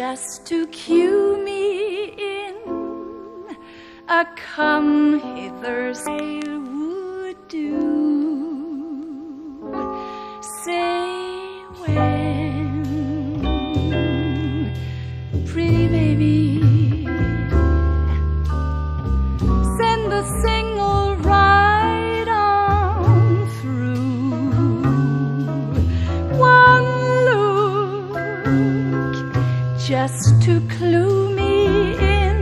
just to cue me in. A come hither sail would do. Say when, pretty baby, send the single right on through. One look just to clue me in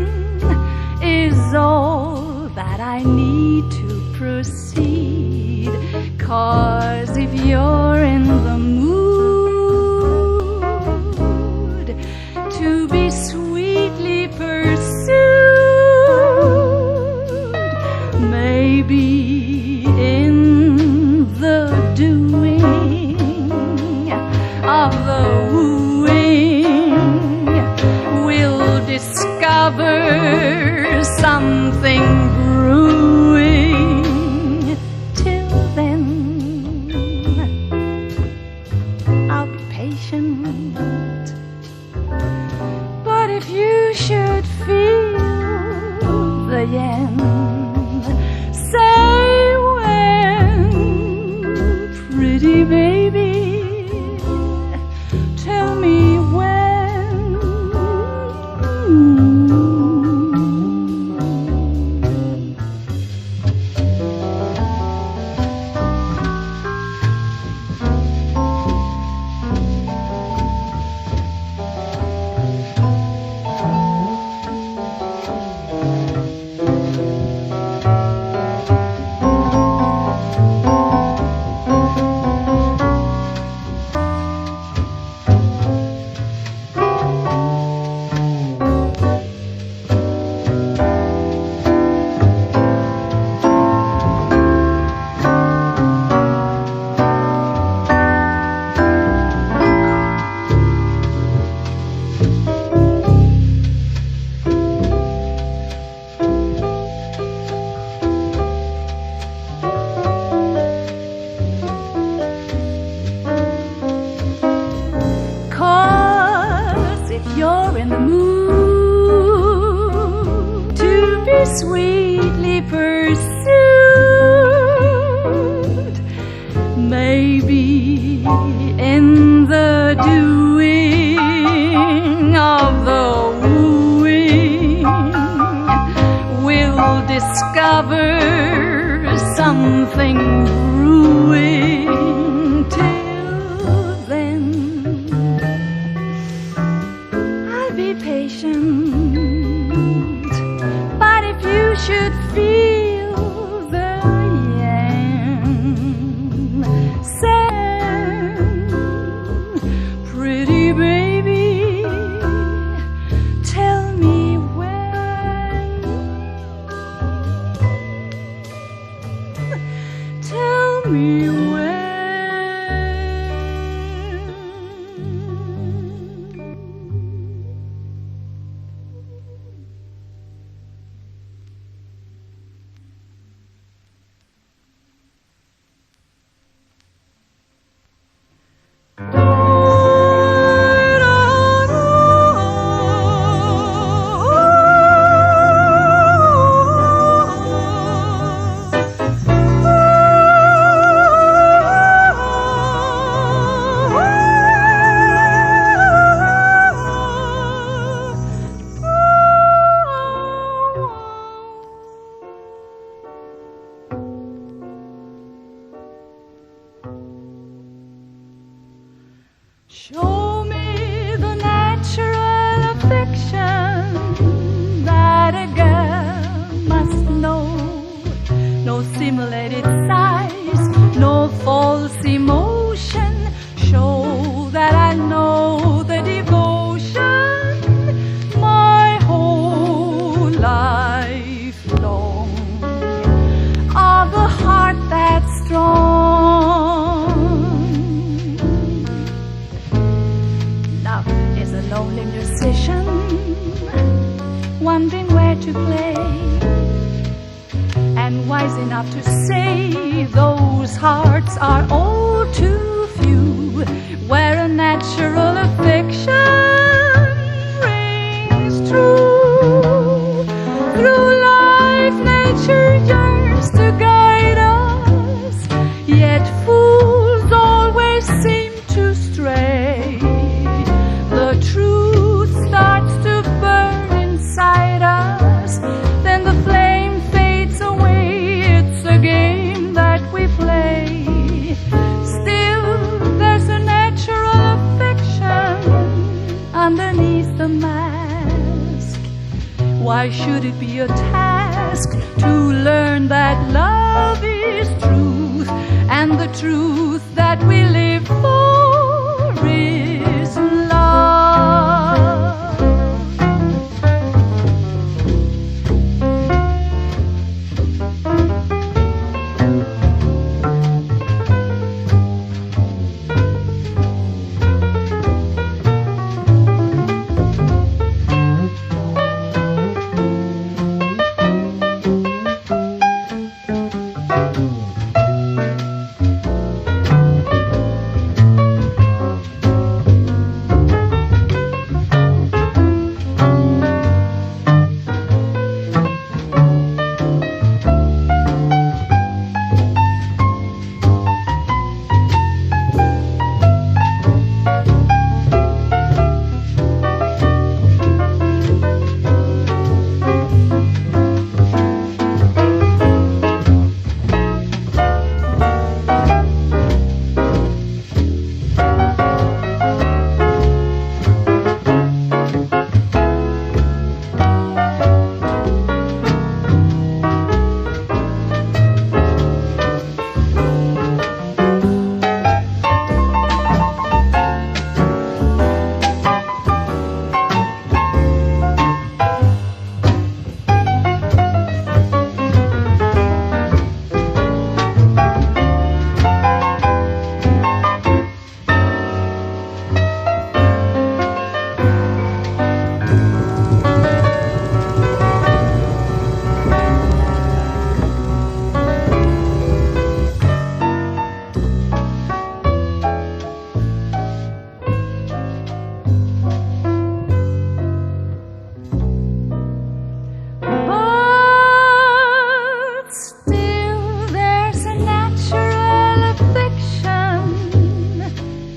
is all that I need to proceed. 'Cause if you're in the mood to be sweetly pursued, maybe in the doing of the wooing we'll discover something brewing. Till then, I'll be patient. But if you should feel the yen, say when, pretty baby, tell me when. You're in the mood to be sweetly pursued, maybe in the doing of the wooing we'll discover something brewing. Till then, be patient. But if you should feel the yen, send, pretty baby, tell me when. Tell me when. Show me the natural affection that a girl must know. No simulated size, no false emotion. Show that I know the devotion my whole life long, of the heart that's strong. Is a lonely musician wondering where to play, and wise enough to say those hearts are all too few, where a natural affection Why should it be a task to learn that love is truth, and the truth that we live for is love?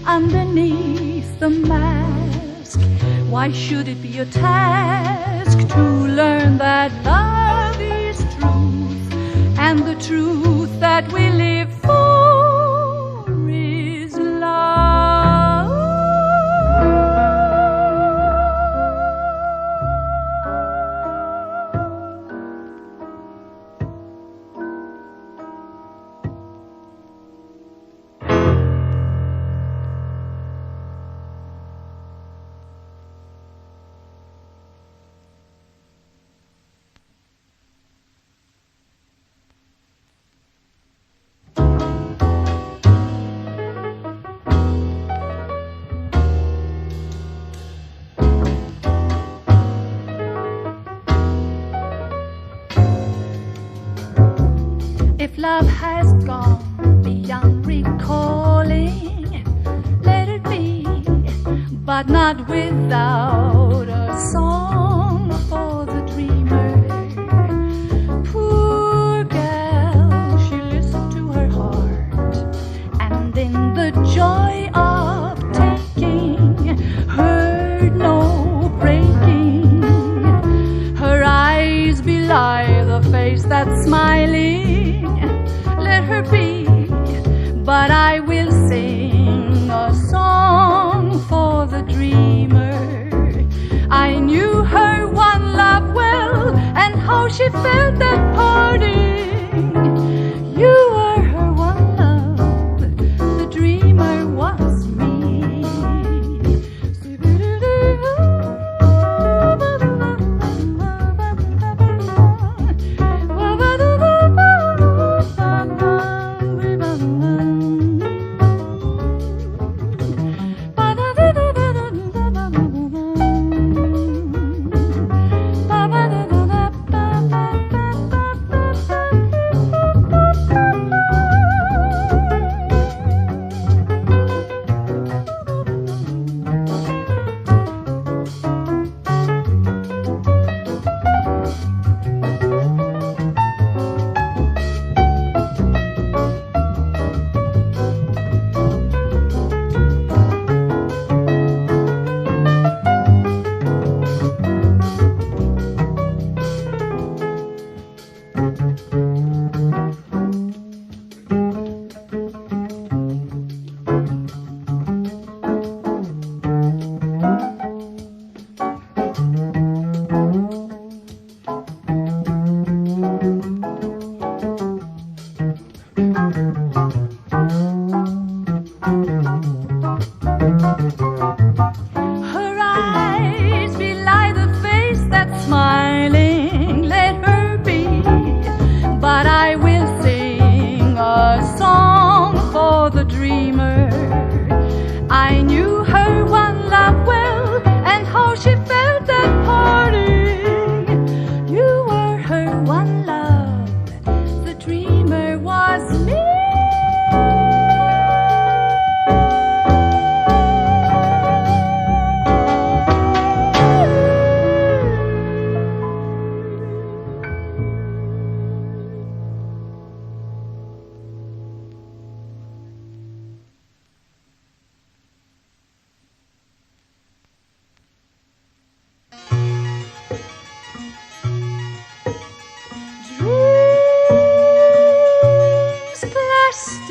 Underneath the mask, why should it be a task to learn that love is truth, and the truth that we live for is love? If love has gone beyond recalling, let it be, but not without a song for the dreamer. Poor gal, she listened to her heart, and in the joy of taking, heard no breaking. Her eyes belie the face that's smiling. Let her be, but I will sing a song for the dreamer. I knew her one love well, and how she felt at parting. You were her one love, the dreamer was me.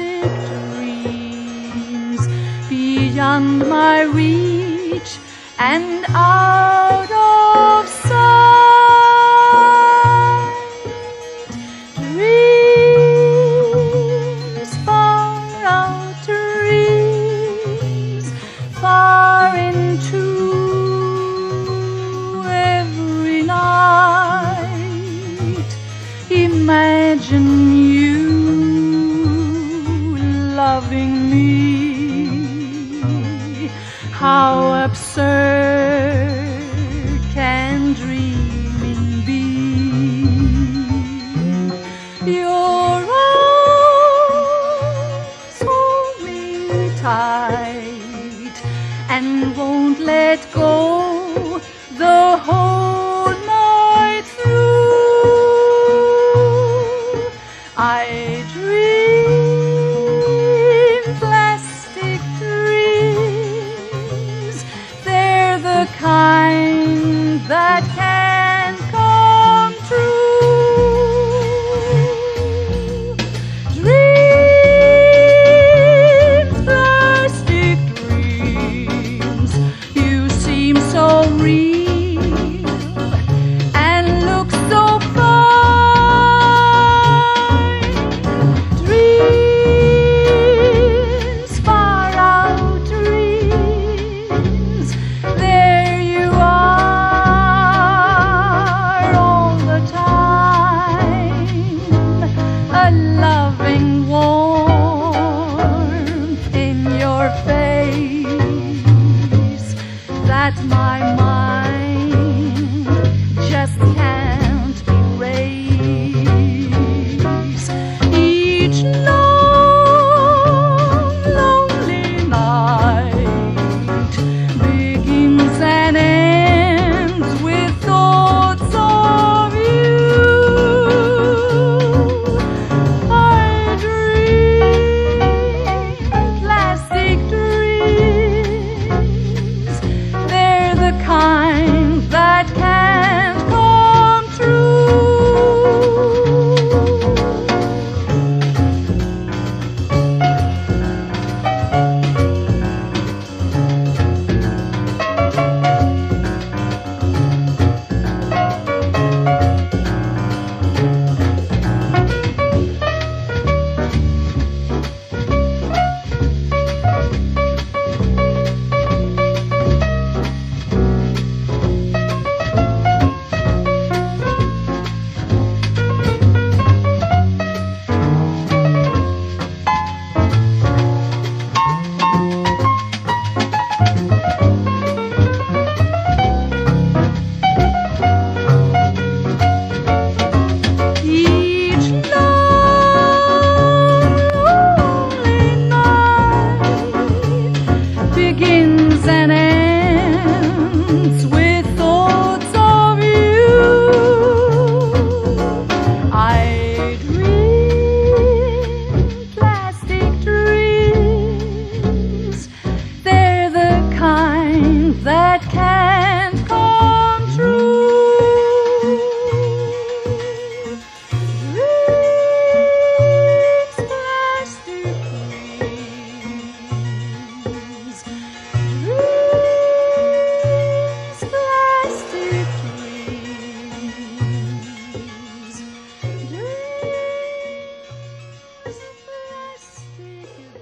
plastic dreams beyond my reach and out of sight. Dreams far out, dreams far into every night. Imagine you loving me. How absurd can dreaming be? Your arms hold me tight and won't let go the whole night through. I dream plastic dreams. They're the kind that can come true. Dreams, plastic dreams. You seem so real and look so fine. Dreams, far out dreams. There you are all the time. A loving warmth in your face that my mind just can't erase. Each long, lonely night begins and ends with thoughts of you. I dream plastic dreams. They're the kind that can't come true. Each lonely night begins and ends with thoughts of you. I dream plastic dreams. They're the kind that can't come true. Dreams, plastic dreams. Dreams, plastic dreams. Dreams, plastic dreams.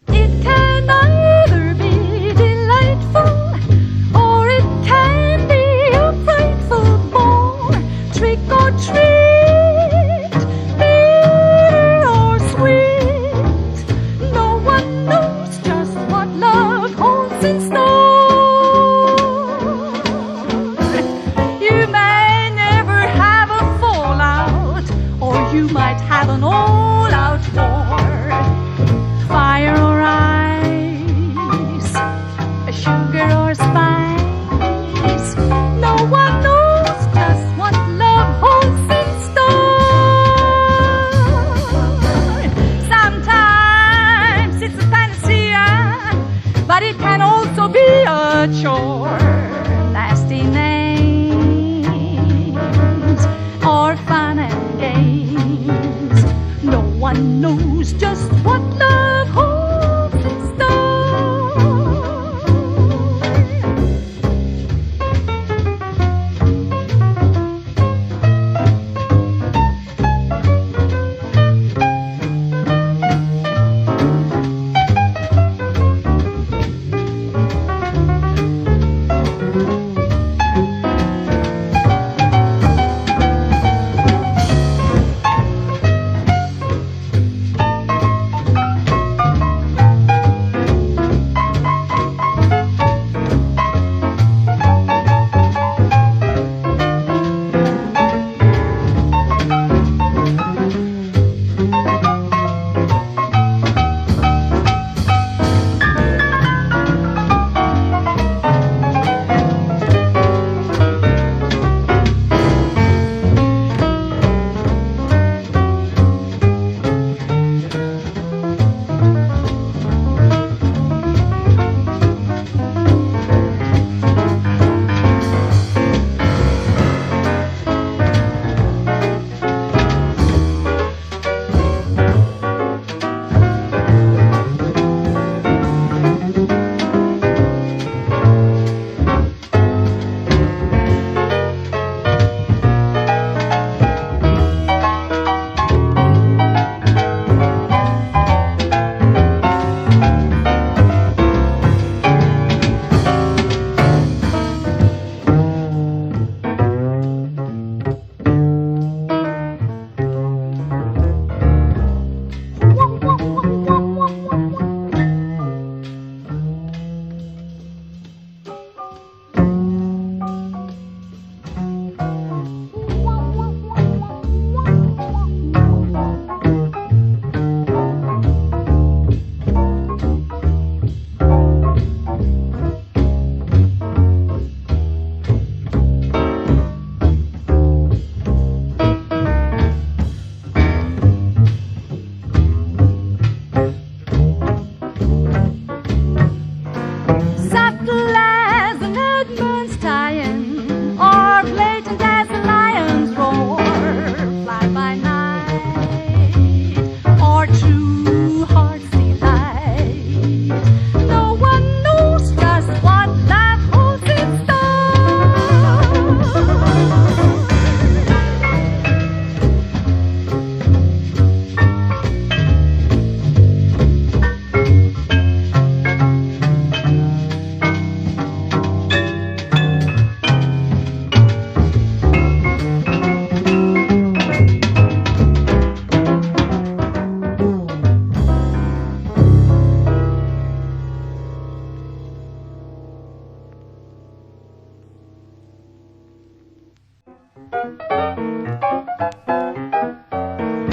It can either be delightful or it can be a frightful bore. Trick or treat, bitter or sweet. No one knows just what love holds in store. You may never have a fallout, or you might have an all-out war. Fire or ice, sugar or spice. No one knows just what love holds in store. Sometimes it's a panacea, but it can also be be a chore. Nasty names or fun and games. No one knows just what love holds in store.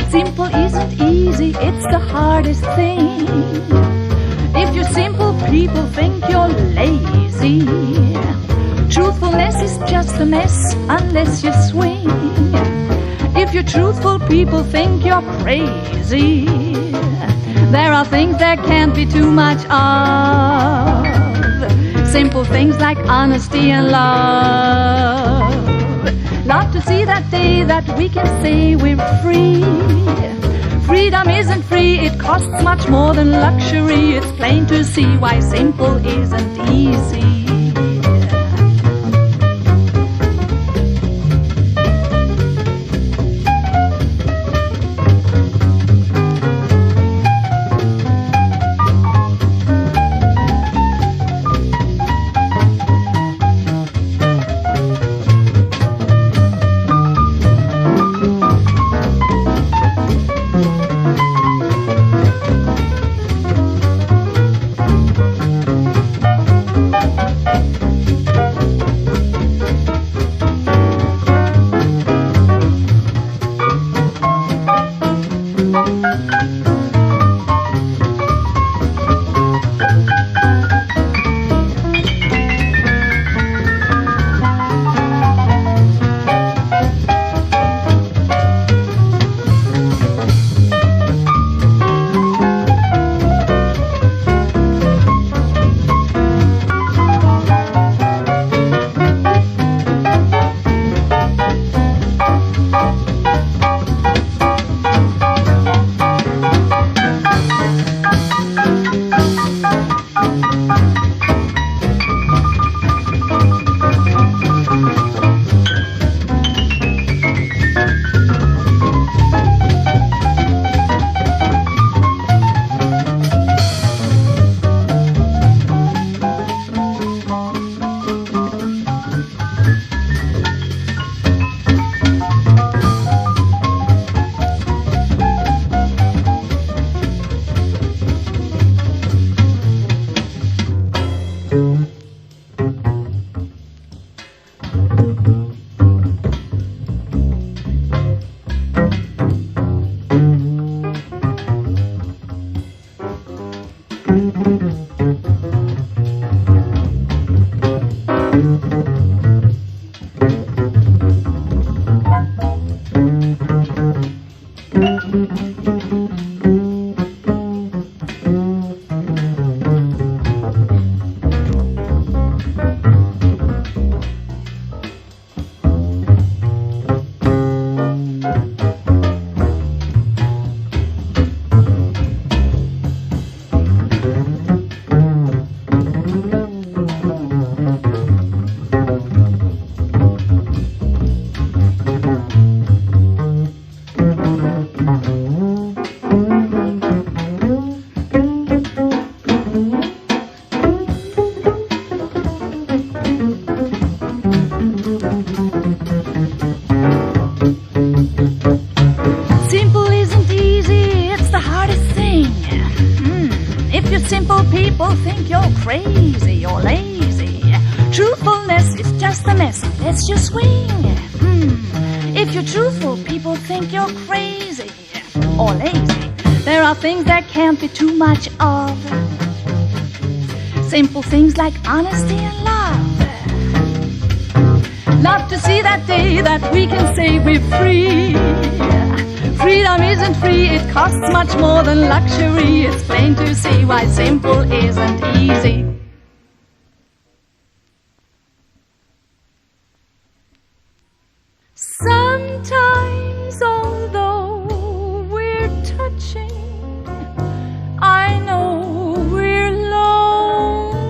Simple isn't easy, it's the hardest thing. If you're simple, people think you're lazy. Truthfulness is just a mess unless you swing. If you're truthful, people think you're crazy. There are things there can't be too much of. Simple things like honesty and love. Love to see that day that we can say we're free. Freedom isn't free, it costs much more than luxury. It's plain to see why simple isn't easy. Simple isn't easy, it's the hardest thing. If you simple people think you're crazy or lazy, truthfulness is just a message, let's just swing. If you're truthful, people think you're crazy or lazy. There are things that can't be too much of. Simple things like honesty and love. Love to see that day that we can say we're free. Freedom isn't free, it costs much more than luxury. It's plain to see why simple isn't easy. Sometimes, although we're touching, I know we're lonely.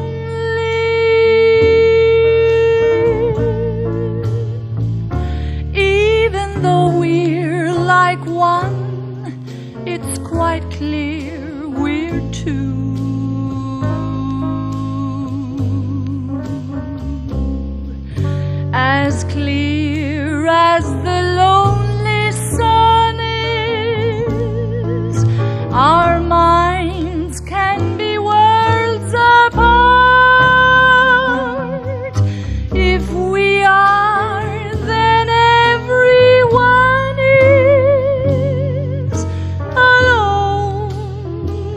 Even though we're like one, it's quite clear we're two. As clear as the lonely sun is, our minds can be worlds apart. If we are, then everyone is alone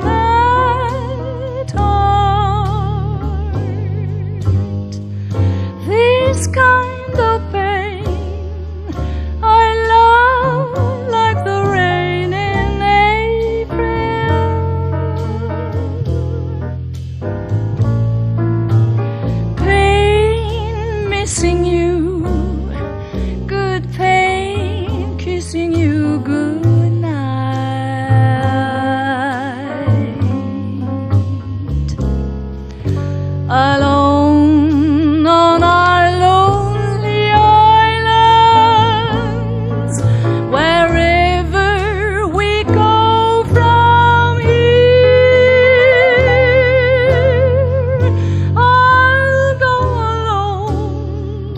at heart. This kind of pain I love, like the rain in April. Pain missing you, good pain kissing you good night. Alone on our lonely islands, wherever we go from here, I'll go alone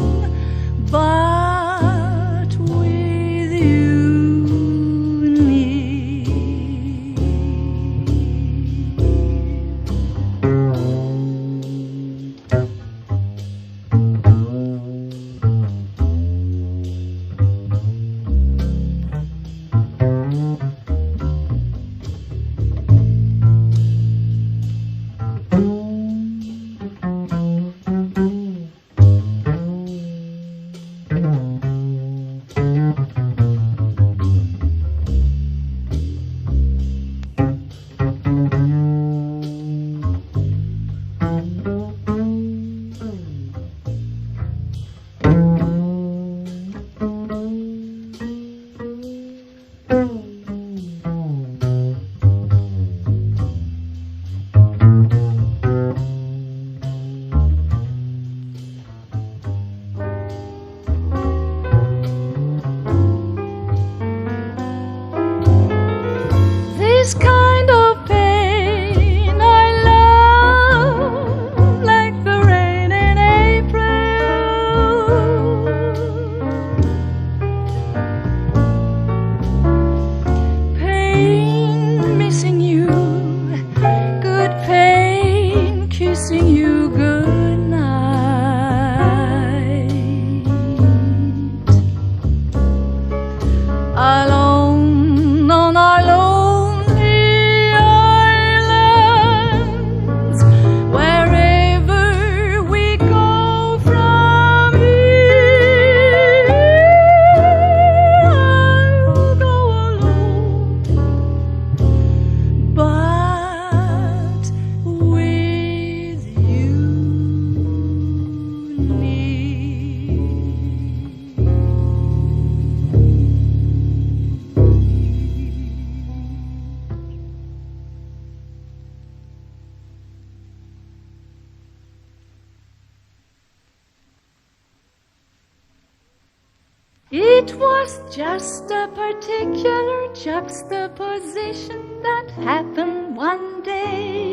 It was just a particular juxtaposition that happened one day.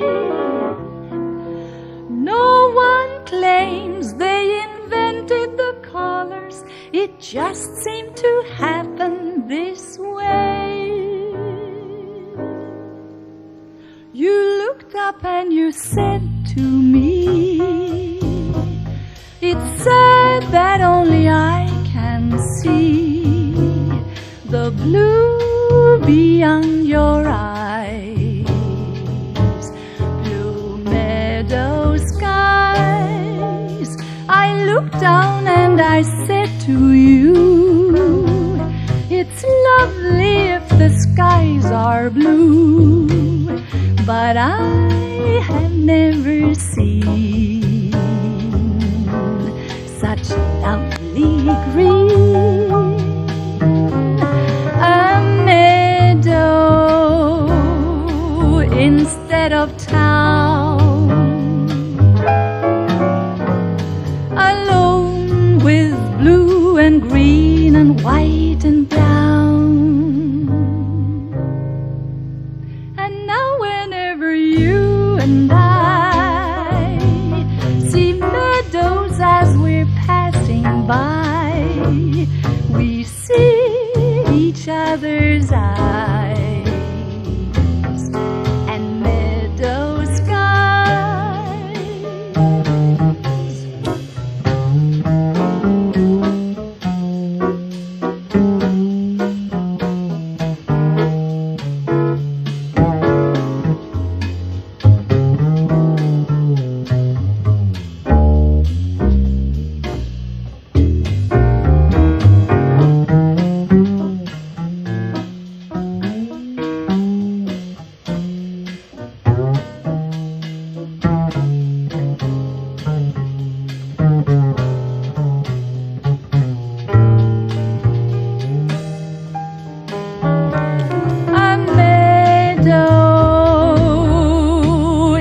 No one claims they invented the colors. It just seemed to happen this way. You looked up and you said to me, it's sad that only I can see the blue beyond your eyes, blue meadow skies. I looked down and I said to you, it's lovely if the skies are blue, but I have never seen such lovely green. A meadow instead of town, alone with blue and green and white and brown. And now whenever you and I see meadows as we're passing by, we see each other's eyes and meadow skies.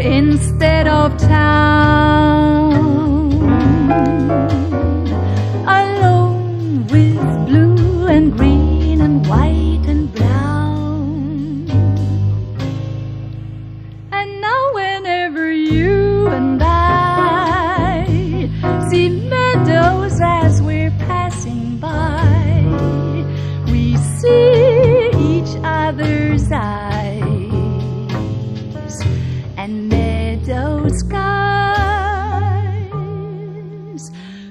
Instead of town, alone with blue and green and white and brown. And now whenever you and I see meadows as we're passing by, we see each other's eyes and meadow skies.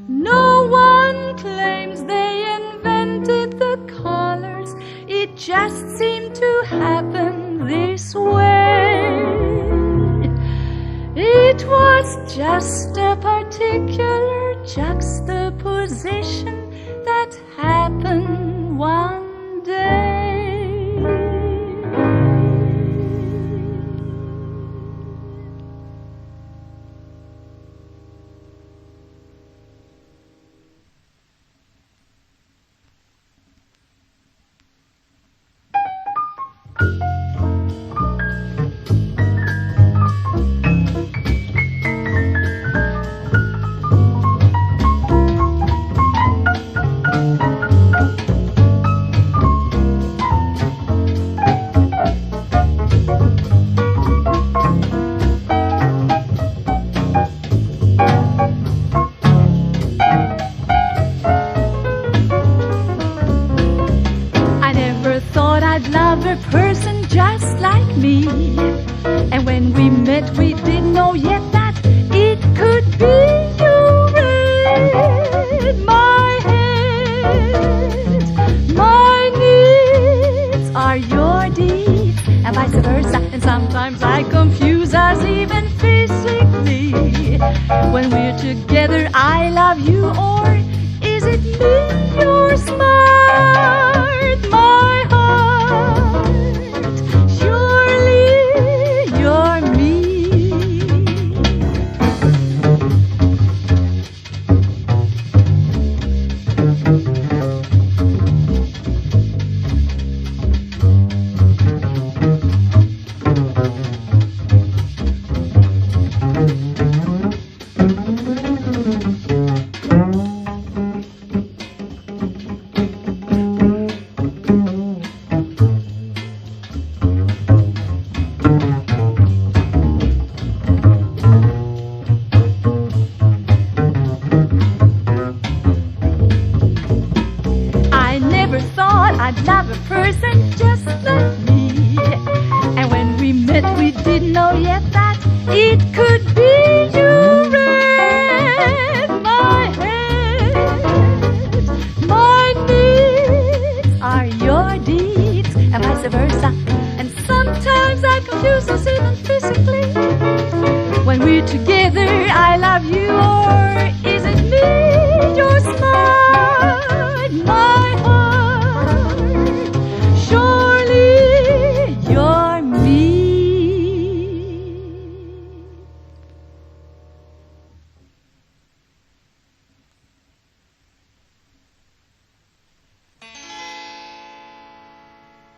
No one claims they invented the colors. It just seemed to happen this way. It was just a particular juxtaposition that happened one day. Love a person just like me, and when we met we didn't know yet that it could be you. Read my head, my needs are your deeds, and vice versa. And sometimes I confuse us even physically. When we're together I love you, or is it me you're smart? My heart, surely you're me. I'd love a person just like me. And when we met, we didn't know yet that it could be you. Read my head, my needs are your deeds, and vice versa. And sometimes I confuse us even physically. When we're together, I love you, or is it me? Your smile, my heart, surely you're me.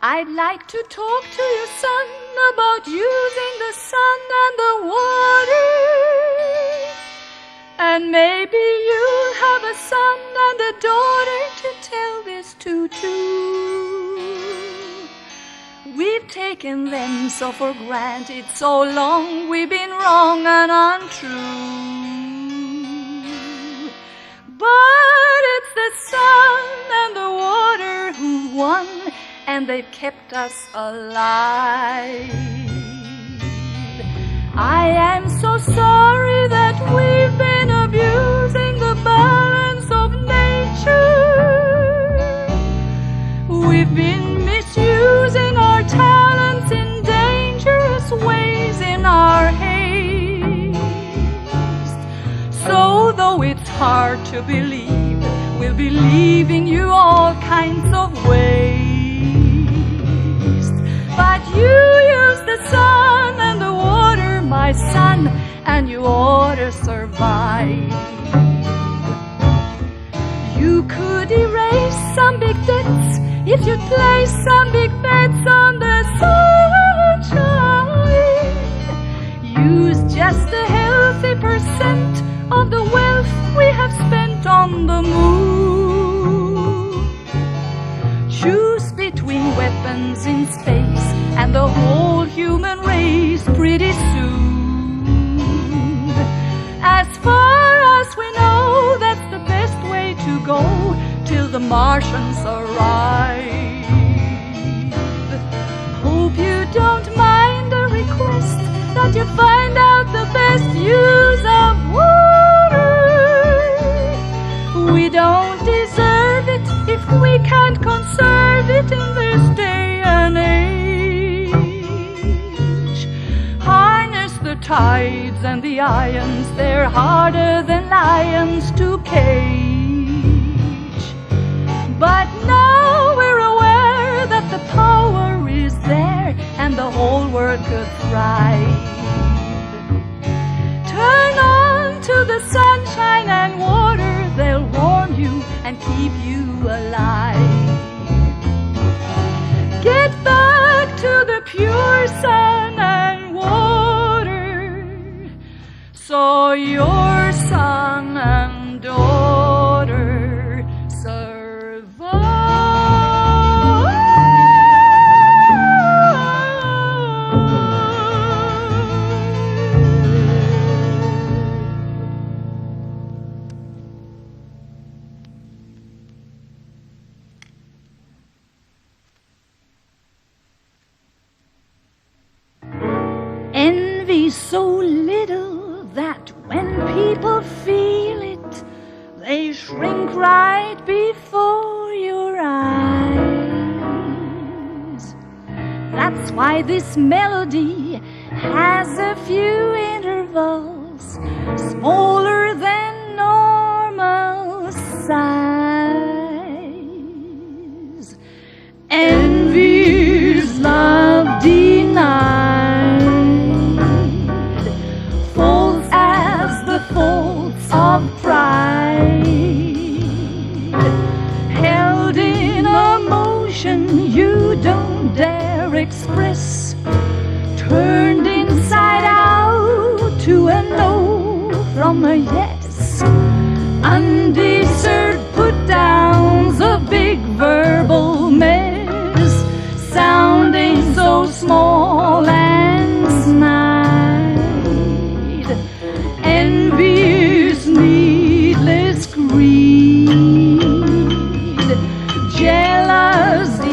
I'd like to talk to you, son, about using the sun and the water. And maybe you'll have a son and a daughter to tell this to too. We've taken them so for granted so long, we've been wrong and untrue. But it's the sun and the water who won, and they've kept us alive. I am so sorry that we've been abusing the balance of nature. We've been misusing our talents in dangerous ways in our haste. So though it's hard to believe, we'll be leaving you all kinds of waste. But you use the sun and the water, my son, and you ought to survive. You could erase some big debts if you'd place some big bets on the sunshine. Use just a healthy percent of the wealth we have spent on the moon. Choose between weapons in space and the whole human race pretty soon. As far as we know, that's the best way to go till the Martians arrive. Hope you don't mind a request that you find out the best use of water. We don't deserve it if we can't conserve it in this day and age. Harness the tides and the ions, they're harder than lions to cage. But now we're aware that the power is there and the whole world could thrive. Turn on to the sunshine and water, they'll warm you and keep you alive. Get back to the pure sun and water, so your son and daughter survive. Envy so little that when people feel it, they shrink right before your eyes. That's why this melody has a few intervals smaller than normal size. Envy's love denied, false as the faults of pride, held in a motion you don't dare express, turned inside out to a no from a yes, undeserved put-downs, a big verbal mess, sounding so small and snide. Envy's needless greed, jealousy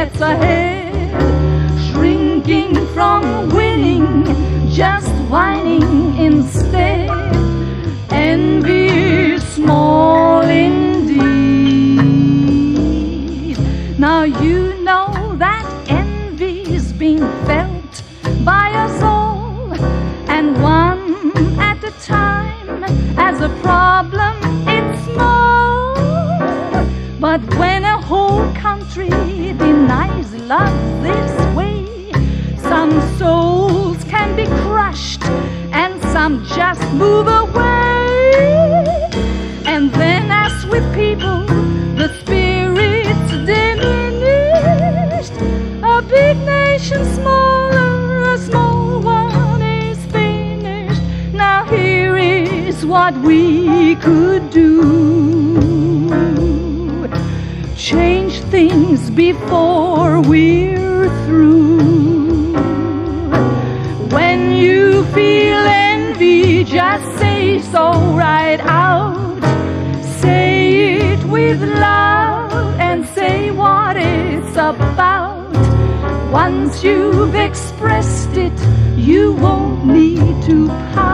gets ahead, shrinking from winning, just whining instead. Envy is small indeed. Now you know that envy's being felt by us all, and one at a time. As a problem, it's small, but when a whole country denies love this way, some souls can be crushed and some just move away. And then, as with people, the spirit's diminished. A big nation smaller, a small one is finished. Now here is what we could do: change things before we're through. When you feel envy, just say so right out. Say it with love and say what it's about. Once you've expressed it, you won't need to pout.